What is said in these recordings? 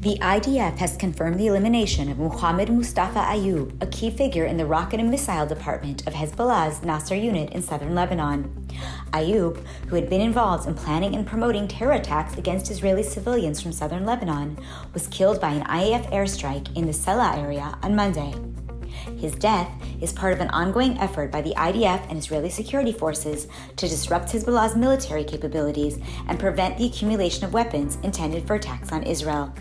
The IDF has confirmed the elimination of Mohammed Mustafa Ayub, a key figure in the rocket and missile department of Hezbollah's Nasser unit in southern Lebanon. Ayub, who had been involved in planning and promoting terror attacks against Israeli civilians from southern Lebanon, was killed by an IAF airstrike in the Sela area on Monday. His death is part of an ongoing effort by the IDF and Israeli security forces to disrupt Hezbollah's military capabilities and prevent the accumulation of weapons intended for attacks on Israel.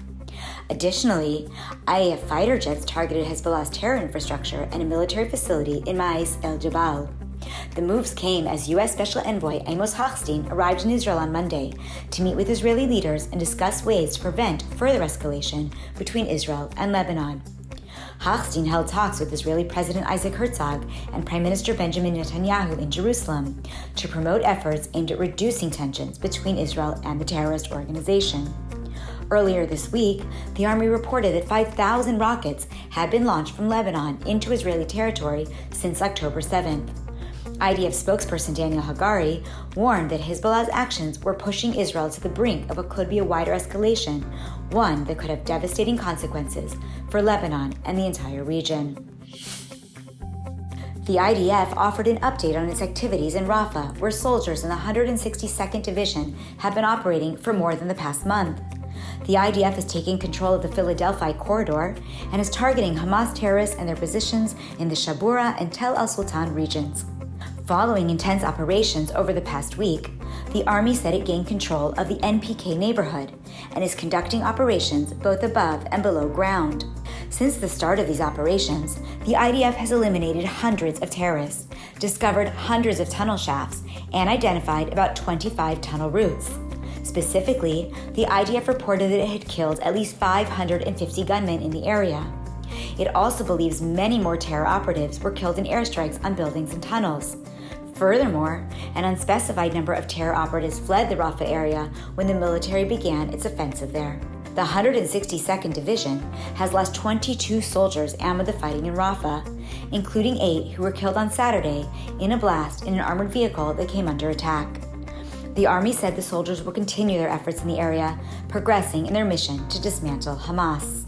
Additionally, IAF fighter jets targeted Hezbollah's terror infrastructure and a military facility in Ma'is el-Jabal. The moves came as U.S. Special Envoy Amos Hochstein arrived in Israel on Monday to meet with Israeli leaders and discuss ways to prevent further escalation between Israel and Lebanon. Hochstein held talks with Israeli President Isaac Herzog and Prime Minister Benjamin Netanyahu in Jerusalem to promote efforts aimed at reducing tensions between Israel and the terrorist organization. Earlier this week, the army reported that 5,000 rockets had been launched from Lebanon into Israeli territory since October 7th. IDF spokesperson Daniel Hagari warned that Hezbollah's actions were pushing Israel to the brink of what could be a wider escalation, one that could have devastating consequences for Lebanon and the entire region. The IDF offered an update on its activities in Rafah, where soldiers in the 162nd Division have been operating for more than the past month. The IDF is taking control of the Philadelphia corridor and is targeting Hamas terrorists and their positions in the Shabura and Tel al-Sultan regions. Following intense operations over the past week, the Army said it gained control of the NPK neighborhood and is conducting operations both above and below ground. Since the start of these operations, the IDF has eliminated hundreds of terrorists, discovered hundreds of tunnel shafts, and identified about 25 tunnel routes. Specifically, the IDF reported that it had killed at least 550 gunmen in the area. It also believes many more terror operatives were killed in airstrikes on buildings and tunnels. Furthermore, an unspecified number of terror operatives fled the Rafah area when the military began its offensive there. The 162nd Division has lost 22 soldiers amid the fighting in Rafah, including 8 who were killed on Saturday in a blast in an armored vehicle that came under attack. The Army said the soldiers will continue their efforts in the area, progressing in their mission to dismantle Hamas.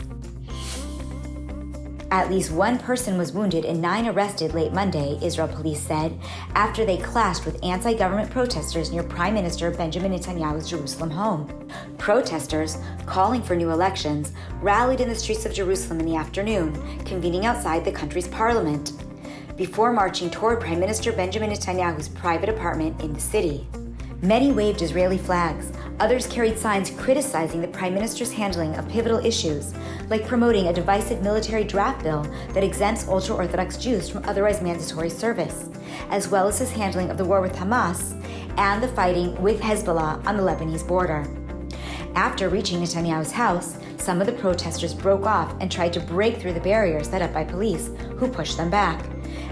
At least one person was wounded and 9 arrested late Monday, Israel police said, after they clashed with anti-government protesters near Prime Minister Benjamin Netanyahu's Jerusalem home. Protesters, calling for new elections, rallied in the streets of Jerusalem in the afternoon, convening outside the country's parliament, before marching toward Prime Minister Benjamin Netanyahu's private apartment in the city. Many waved Israeli flags. Others carried signs criticizing the Prime Minister's handling of pivotal issues, like promoting a divisive military draft bill that exempts ultra-Orthodox Jews from otherwise mandatory service, as well as his handling of the war with Hamas and the fighting with Hezbollah on the Lebanese border. After reaching Netanyahu's house, some of the protesters broke off and tried to break through the barriers set up by police, who pushed them back.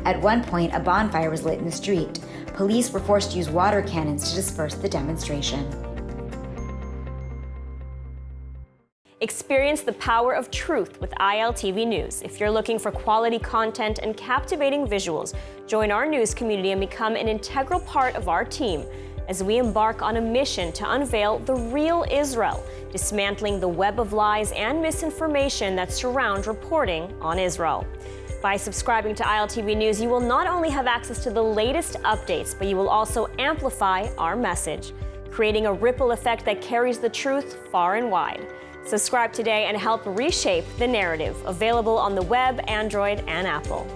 At one point, a bonfire was lit in the street. Police were forced to use water cannons to disperse the demonstration. Experience the power of truth with ILTV News. If you're looking for quality content and captivating visuals, join our news community and become an integral part of our team as we embark on a mission to unveil the real Israel, dismantling the web of lies and misinformation that surround reporting on Israel. By subscribing to ILTV News, you will not only have access to the latest updates, but you will also amplify our message, creating a ripple effect that carries the truth far and wide. Subscribe today and help reshape the narrative. Available on the web, Android, and Apple.